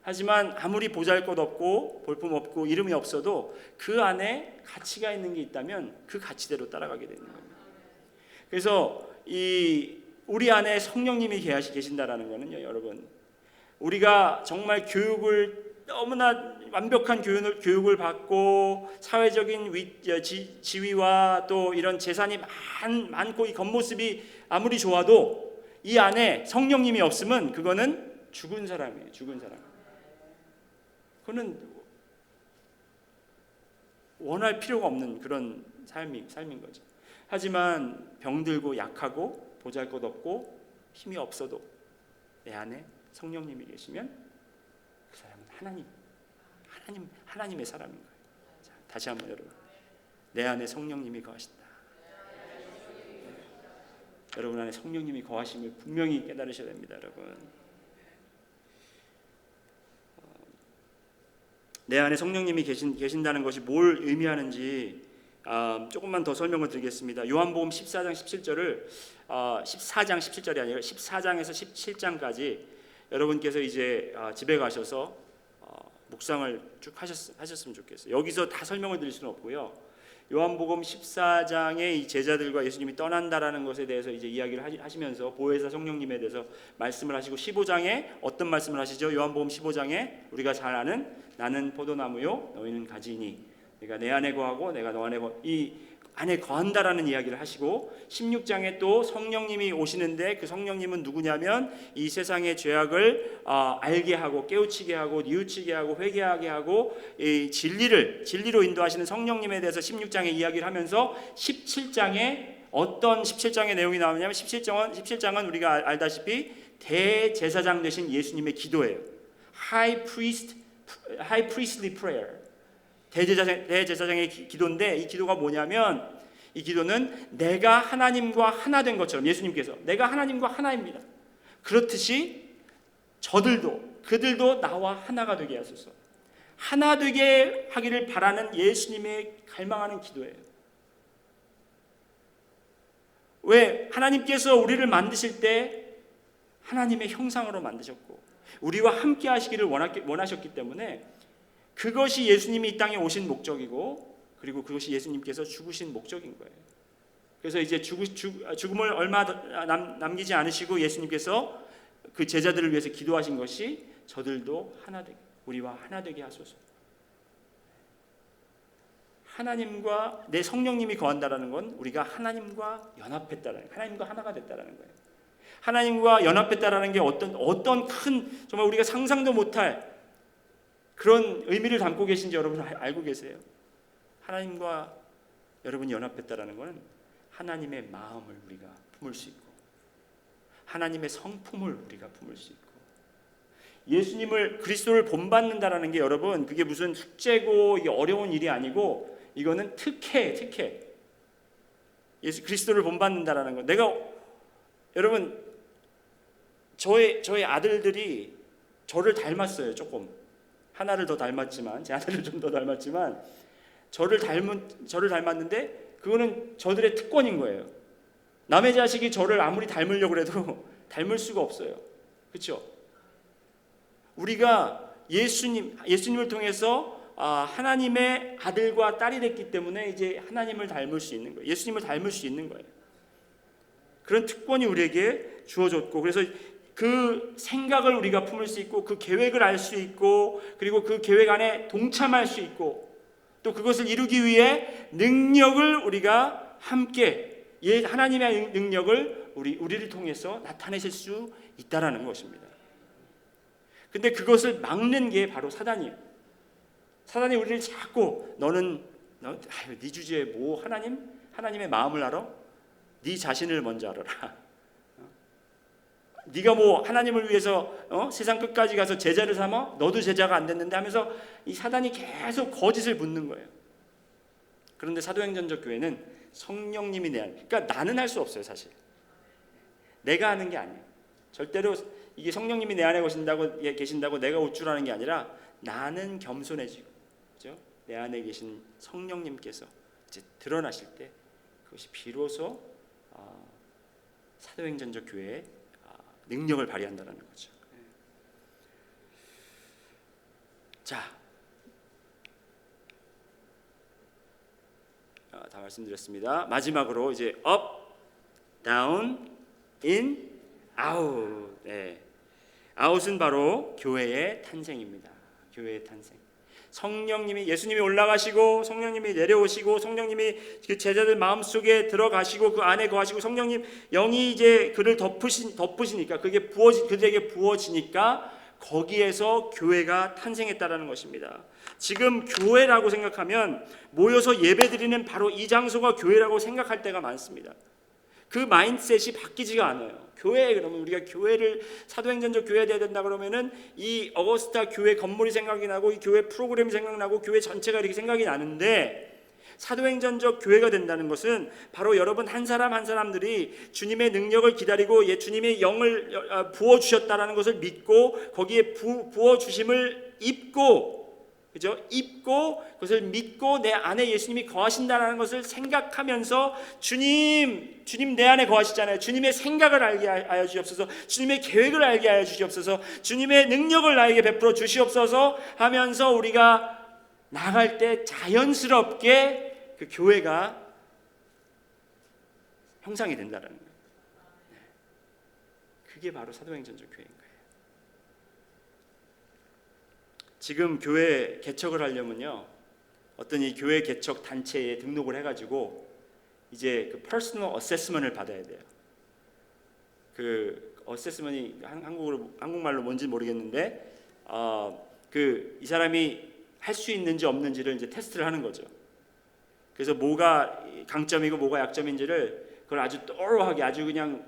하지만 아무리 보잘것없고 볼품없고 이름이 없어도 그 안에 가치가 있는 게 있다면 그 가치대로 따라가게 되는 겁니다. 그래서 우리 안에 성령님이 계신다라는 거는요, 여러분, 우리가 정말 교육을 너무나 완벽한 교육을 받고 사회적인 지위와 또 이런 재산이 많고 이 겉모습이 아무리 좋아도 이 안에 성령님이 없으면 그거는 죽은 사람이에요. 죽은 사람. 그거는 원할 필요가 없는 그런 삶인 거죠. 하지만 병들고 약하고 보잘것없고 힘이 없어도 내 안에 성령님이 계시면 그 사람은 하나님의 사람인 거예요. 자, 다시 한번 여러분, 내 안에 성령님이 거하신다. 여러분 안에 성령님이 거하심을 분명히 깨달으셔야 됩니다, 여러분. 내 안에 성령님이 계신다는 것이 뭘 의미하는지 조금만 더 설명을 드리겠습니다. 요한복음 14장 17절을 14장 17절이 아니라 14장에서 17장까지 여러분께서 이제 집에 가셔서 묵상을 쭉 하셨으면 좋겠어요. 여기서 다 설명을 드릴 수는 없고요. 요한복음 14장에 이 제자들과 예수님이 떠난다라는 것에 대해서 이제 이야기를 하시면서 보혜사 성령님에 대해서 말씀을 하시고 15장에 어떤 말씀을 하시죠? 요한복음 15장에 우리가 잘 아는 나는 포도나무요 너희는 가지이니 내가 내 안에 거하고 내가 너 안에 이 안에 거한다라는 이야기를 하시고 16장에 또 성령님이 오시는데 그 성령님은 누구냐면 이 세상의 죄악을 알게 하고 깨우치게 하고 뉘우치게 하고 회개하게 하고 이 진리로 인도하시는 성령님에 대해서 16장에 이야기를 하면서 17장에 어떤 17장의 내용이 나오냐면 17장은 우리가 알다시피 대제사장 되신 예수님의 기도예요. High priestly prayer. 대제사장의 기도인데 이 기도가 뭐냐면 이 기도는 내가 하나님과 하나 된 것처럼 예수님께서 내가 하나님과 하나입니다. 그렇듯이 그들도 나와 하나가 되게 하소서. 하나 되게 하기를 바라는 예수님의 갈망하는 기도예요. 왜? 하나님께서 우리를 만드실 때 하나님의 형상으로 만드셨고 우리와 함께 하시기를 원하셨기 때문에 그것이 예수님이 이 땅에 오신 목적이고 그리고 그것이 예수님께서 죽으신 목적인 거예요. 그래서 이제 죽음을 얼마 남기지 않으시고 예수님께서 그 제자들을 위해서 기도하신 것이 저들도 하나 되게 우리와 하나 되게 하소서. 하나님과 내 성령님이 거한다라는 건 우리가 하나님과 연합했다라는 하나님과 하나가 됐다라는 거예요. 하나님과 연합했다라는 게 어떤 큰 정말 우리가 상상도 못할 그런 의미를 담고 계신지 여러분 알고 계세요? 하나님과 여러분이 연합했다라는 것은 하나님의 마음을 우리가 품을 수 있고 하나님의 성품을 우리가 품을 수 있고 예수님을 그리스도를 본받는다라는 게 여러분 그게 무슨 숙제고 이게 어려운 일이 아니고 이거는 특혜 예수 그리스도를 본받는다라는 거. 내가 여러분 저의 아들들이 저를 닮았어요. 조금 하나를 더 닮았지만, 제 아들을 좀 더 닮았지만 저를 닮았는데 그거는 저들의 특권인 거예요. 남의 자식이 저를 아무리 닮으려고 해도 닮을 수가 없어요. 그렇죠? 우리가 예수님을 통해서 하나님의 아들과 딸이 됐기 때문에 이제 하나님을 닮을 수 있는 거예요. 예수님을 닮을 수 있는 거예요. 그런 특권이 우리에게 주어졌고, 그래서 그 생각을 우리가 품을 수 있고, 그 계획을 알 수 있고, 그리고 그 계획 안에 동참할 수 있고, 또 그것을 이루기 위해 능력을 우리가 함께, 하나님의 능력을 우리를 통해서 나타내실 수 있다라는 것입니다. 근데 그것을 막는 게 바로 사단이에요. 사단이 우리를 자꾸 네 주제에 뭐 하나님의 마음을 알아? 네 자신을 먼저 알아라. 네가 뭐 하나님을 위해서 세상 끝까지 가서 제자를 삼아? 너도 제자가 안 됐는데 하면서 이 사단이 계속 거짓을 붓는 거예요. 그런데 사도행전적 교회는 성령님이 그러니까 나는 할 수 없어요. 사실 내가 하는 게 아니에요. 절대로 이게 성령님이 내 안에 계신다고 내가 우쭐하는 게 아니라 나는 겸손해지고, 그렇죠? 내 안에 계신 성령님께서 이제 드러나실 때 그것이 비로소 사도행전적 교회의 능력을 발휘한다는 거죠. 자, 다 말씀드렸습니다. 마지막으로 이제 up, down, in, out. 네. out은 바로 교회의 탄생입니다. 교회의 탄생. 성령님이, 예수님이 올라가시고 성령님이 내려오시고 성령님이 그 제자들 마음속에 들어가시고 그 안에 거하시고 성령님 영이 이제 그를 덮으시니까 그들에게 부어지니까 거기에서 교회가 탄생했다라는 것입니다. 지금 교회라고 생각하면 모여서 예배드리는 바로 이 장소가 교회라고 생각할 때가 많습니다. 그 마인드셋이 바뀌지가 않아요. 교회, 그러면 우리가 교회를 사도행전적 교회에 돼야 된다 그러면은 이 어거스타 교회 건물이 생각이 나고 이 교회 프로그램이 생각나고 교회 전체가 이렇게 생각이 나는데, 사도행전적 교회가 된다는 것은 바로 여러분 한 사람 한 사람들이 주님의 능력을 기다리고 주님의 영을 부어 주셨다라는 것을 믿고 거기에 부어 주심을 입고, 그죠? 입고 그것을 믿고 내 안에 예수님이 거하신다는 것을 생각하면서 주님 내 안에 거하시잖아요. 주님의 생각을 알게 하여 주시옵소서. 주님의 계획을 알게 하여 주시옵소서. 주님의 능력을 나에게 베풀어 주시옵소서 하면서 우리가 나갈 때 자연스럽게 그 교회가 형성이 된다는 거예요. 그게 바로 사도행전적 교회인 거예요. 지금 교회 개척을 하려면요, 어떤 이 교회 개척 단체에 등록을 해가지고 이제 그 퍼스널 어세스먼트를 받아야 돼요. 그 어세스먼이 한국말로 뭔지 모르겠는데, 이 사람이 할 수 있는지 없는지를 이제 테스트를 하는 거죠. 그래서 뭐가 강점이고 뭐가 약점인지를 그걸 아주 또로하게 아주 그냥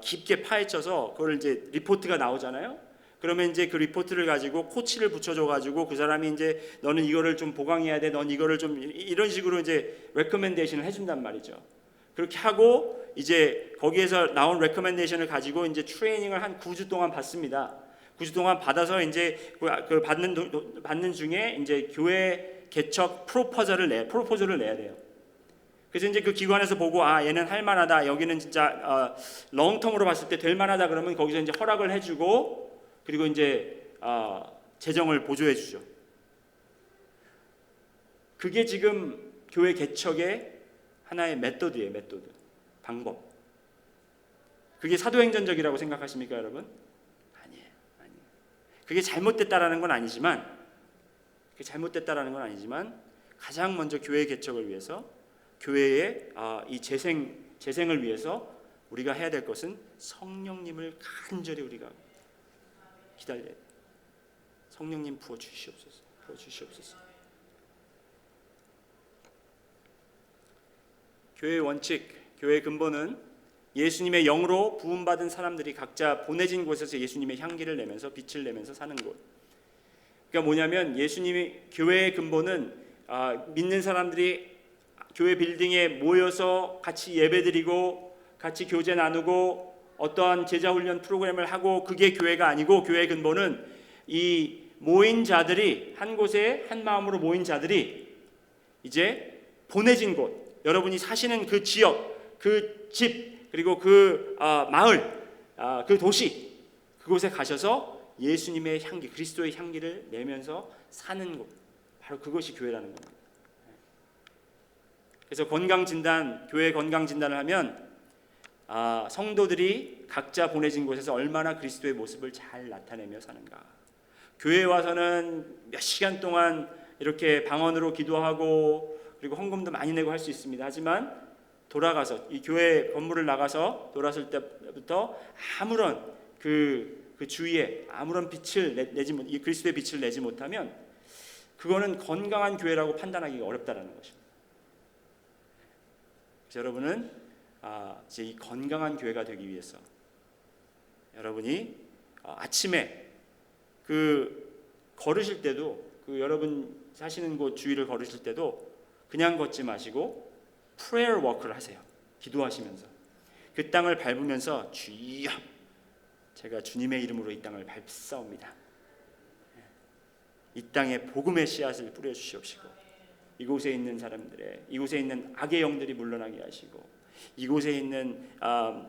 깊게 파헤쳐서 그걸 이제 리포트가 나오잖아요. 그러면 이제 그 리포트를 가지고 코치를 붙여줘가지고 그 사람이 이제 너는 이거를 좀 보강해야 돼, 넌 이거를 좀 이런 식으로 이제 레커멘데이션을 해준단 말이죠. 그렇게 하고 이제 거기에서 나온 레커멘데이션을 가지고 이제 트레이닝을 한 9주 동안 받습니다. 9주 동안 받아서 이제 그 받는 중에 이제 교회 개척 프로포저를 내야 돼요. 그래서 이제 그 기관에서 보고 얘는 할 만하다, 여기는 진짜 롱텀으로 봤을 때 될 만하다 그러면 거기서 이제 허락을 해주고, 그리고 이제 재정을 보조해 주죠. 그게 지금 교회 개척의 하나의 메소드예요. 방법. 그게 사도행전적이라고 생각하십니까, 여러분? 아니에요. 그게 잘못됐다라는 건 아니지만 가장 먼저 교회 개척을 위해서, 교회의 이 재생을 위해서 우리가 해야 될 것은 성령님을 간절히 우리가 기다려야 돼요. 성령님 부어 주시옵소서. 교회의 원칙, 교회의 근본은 예수님의 영으로 부음받은 사람들이 각자 보내진 곳에서 예수님의 향기를 내면서 빛을 내면서 사는 곳. 그러니까 뭐냐면 교회의 근본은 믿는 사람들이 교회 빌딩에 모여서 같이 예배드리고 같이 교제 나누고 어떠한 제자 훈련 프로그램을 하고, 그게 교회가 아니고, 교회의 근본은 이 모인 자들이, 한 곳에 한 마음으로 모인 자들이 이제 보내진 곳, 여러분이 사시는 그 지역, 그 집, 그리고 그 마을, 그 도시, 그곳에 가셔서 예수님의 향기, 그리스도의 향기를 내면서 사는 곳, 바로 그것이 교회라는 겁니다. 그래서 건강진단, 교회 건강진단을 하면 성도들이 각자 보내진 곳에서 얼마나 그리스도의 모습을 잘 나타내며 사는가. 교회에 와서는 몇 시간 동안 이렇게 방언으로 기도하고 그리고 헌금도 많이 내고 할 수 있습니다. 하지만 돌아가서 이 교회 건물을 나가서 돌아설 때부터 아무런 그 주위에 아무런 빛을 내지 못, 이 그리스도의 빛을 내지 못하면 그거는 건강한 교회라고 판단하기가 어렵다라는 것입니다. 그래서 여러분은 이제 이 건강한 교회가 되기 위해서 여러분이 아침에 그 걸으실 때도 그 여러분 사시는 곳 주위를 걸으실 때도 그냥 걷지 마시고 prayer walk를 하세요. 기도하시면서 그 땅을 밟으면서 주여, 제가 주님의 이름으로 이 땅을 밟사옵니다. 이 땅에 복음의 씨앗을 뿌려 주시옵시고 이곳에 있는 사람들의, 이곳에 있는 악의 영들이 물러나게 하시고 이곳에 있는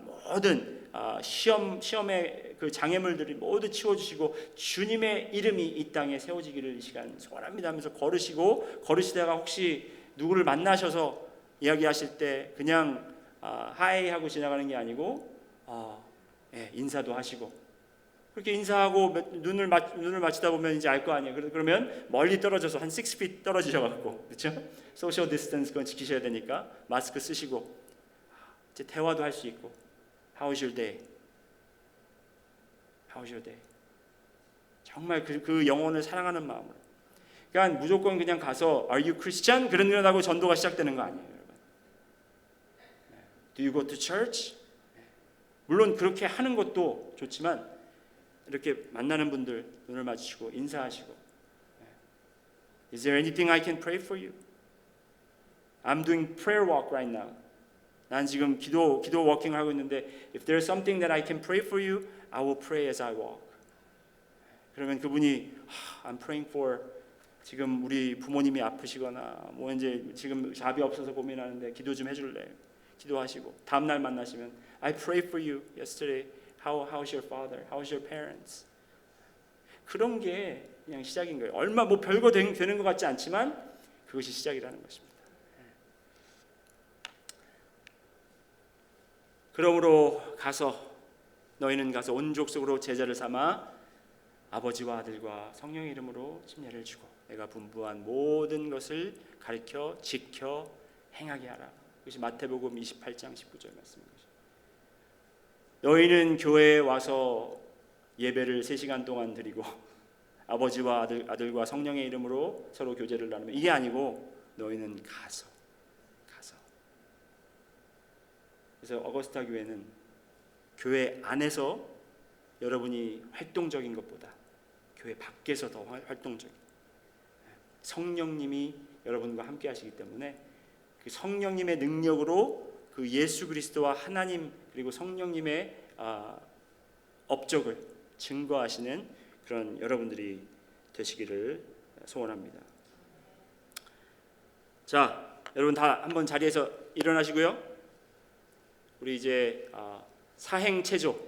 모든 시험의 그 장애물들이 모두 치워주시고 주님의 이름이 이 땅에 세워지기를 이 시간 소원합니다 하면서 걸으시다가 혹시 누구를 만나셔서 이야기하실 때 그냥 하이 하고 지나가는 게 아니고 인사도 하시고, 그렇게 인사하고 눈을 맞추다 보면 이제 알 거 아니에요. 그러면 멀리 떨어져서 한 6feet 떨어지셔갖고, 그렇죠? 소셜 디스턴스 그건 지키셔야 되니까 마스크 쓰시고 이제 대화도 할 수 있고, How's your day? How's your day? 정말 그 영혼을 사랑하는 마음으로. 그러니까 무조건 그냥 가서 Are you Christian? 그러느라고 전도가 시작되는 거 아니에요, 여러분. Do you go to church? 물론 그렇게 하는 것도 좋지만 이렇게 만나는 분들 눈을 마주치고 인사하시고 Is there anything I can pray for you? I'm doing prayer walk right now. 난 지금 기도 워킹을 하고 있는데 If there's something that I can pray for you, I will pray as I walk. 그러면 그분이 I'm praying for, 지금 우리 부모님이 아프시거나 뭐 이제 지금 잡이 없어서 고민하는데 기도 좀 해줄래? 기도하시고 다음 날 만나시면 I prayed for you yesterday. How's your father? How's your parents? 그런 게 그냥 시작인 거예요. 얼마 뭐 별거 되는 것 같지 않지만 그것이 시작이라는 것입니다. 그러므로 너희는 가서 온 족속으로 제자를 삼아 아버지와 아들과 성령의 이름으로 침례를 주고 내가 분부한 모든 것을 가르쳐 지켜 행하게 하라. 그것이 마태복음 28장 19절 말씀입니다. 너희는 교회에 와서 예배를 3시간 동안 드리고 아버지와 아들과 성령의 이름으로 서로 교제를 나누면 이게 아니고 너희는 가서. 그래서 어거스타 교회는 교회 안에서 여러분이 활동적인 것보다 교회 밖에서 더 활동적인, 성령님이 여러분과 함께 하시기 때문에 그 성령님의 능력으로 그 예수 그리스도와 하나님 그리고 성령님의 업적을 증거하시는 그런 여러분들이 되시기를 소원합니다. 자, 여러분 다 한번 자리에서 일어나시고요. 우리 이제 사행체조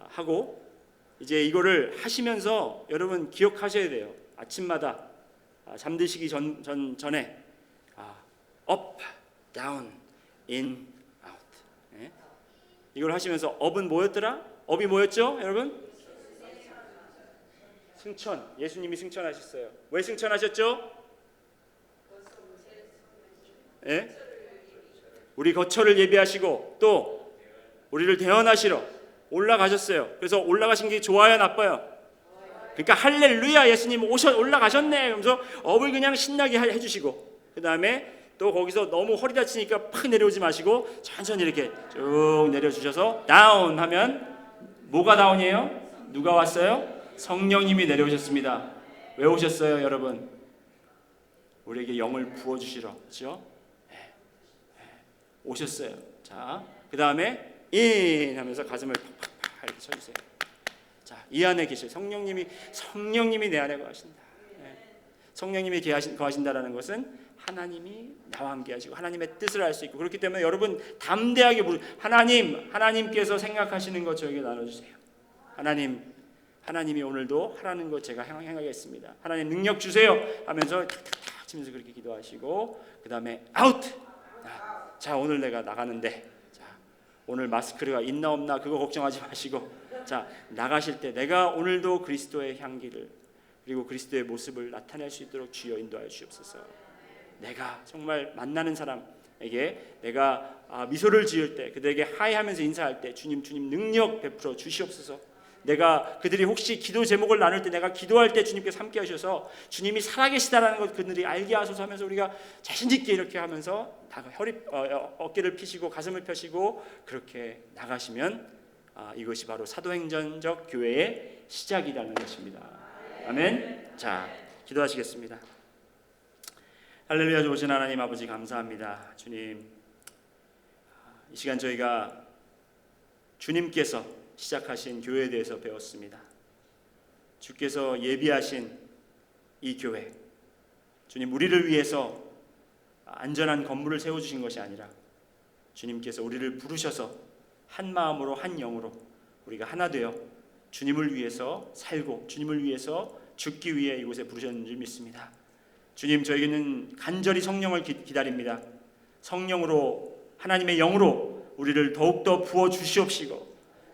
하고 이제 이거를 하시면서 여러분 기억하셔야 돼요. 아침마다 잠드시기 전에 up, down, in, out. 이걸 하시면서 업은 뭐였더라? 업이 뭐였죠, 여러분? 승천. 예수님이 승천하셨어요. 왜 승천하셨죠? 우리 거처를 예비하시고 또 우리를 대언하시러 올라가셨어요. 그래서 올라가신 게 좋아요, 나빠요? 그러니까 할렐루야, 예수님 올라가셨네. 그러면서 업을 그냥 신나게 해주시고, 그 다음에 또 거기서 너무 허리 다치니까 팍 내려오지 마시고 천천히 이렇게 쭉 내려주셔서 다운 하면 뭐가 다운이에요? 누가 왔어요? 성령님이 내려오셨습니다. 왜 오셨어요, 여러분? 우리에게 영을 부어주시러, 그렇죠? 오셨어요. 자, 그 다음에 인 하면서 가슴을 팍팍팍 이렇게 쳐주세요. 자, 이 안에 계실 성령님이 내 안에 거하신다. 성령님이 거하신다라는 것은 하나님이 나와 함께 하시고 하나님의 뜻을 알 수 있고, 그렇기 때문에 여러분 담대하게 하나님께서 생각하시는 것 저에게 나눠주세요. 하나님이 오늘도 하라는 것 제가 행하겠습니다. 하나님 능력 주세요 하면서 탁탁탁 치면서 그렇게 기도하시고, 그 다음에 아웃. 자, 오늘 내가 나가는데, 자, 오늘 마스크가 있나 없나 그거 걱정하지 마시고, 자, 나가실 때 내가 오늘도 그리스도의 향기를 그리고 그리스도의 모습을 나타낼 수 있도록 주여 인도하여 주옵소서. 내가 정말 만나는 사람에게 내가 미소를 지을 때, 그들에게 하이하면서 인사할 때 주님 능력 베풀어 주시옵소서. 내가 그들이 혹시 기도 제목을 나눌 때, 내가 기도할 때 주님께서 함께 하셔서 주님이 살아계시다라는 것 그들이 알게 하소서 하면서 우리가 자신있게 이렇게 하면서 어깨를 펴시고 가슴을 펴시고 그렇게 나가시면 이것이 바로 사도행전적 교회의 시작이라는 것입니다. 아멘. 자, 기도하시겠습니다. 할렐루야. 좋으신 하나님 아버지 감사합니다. 주님, 이 시간 저희가 주님께서 시작하신 교회에 대해서 배웠습니다. 주께서 예비하신 이 교회, 주님 우리를 위해서 안전한 건물을 세워주신 것이 아니라 주님께서 우리를 부르셔서 한 마음으로 한 영으로 우리가 하나 되어 주님을 위해서 살고 주님을 위해서 죽기 위해 이곳에 부르셨는 줄 믿습니다. 주님, 저에게는 간절히 성령을 기다립니다. 성령으로, 하나님의 영으로 우리를 더욱더 부어주시옵시고,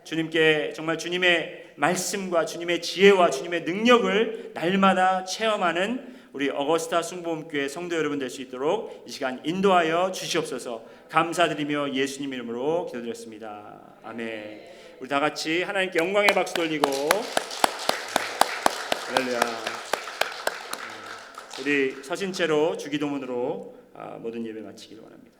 주님께 정말 주님의 말씀과 주님의 지혜와 주님의 능력을 날마다 체험하는 우리 어거스타 숭배교회 성도 여러분 될 수 있도록 이 시간 인도하여 주시옵소서. 감사드리며 예수님 이름으로 기도드렸습니다. 아멘. 우리 다 같이 하나님께 영광의 박수 돌리고, 할렐루야. 우리 서신 채로 주기도문으로 모든 예배 마치기를 원합니다.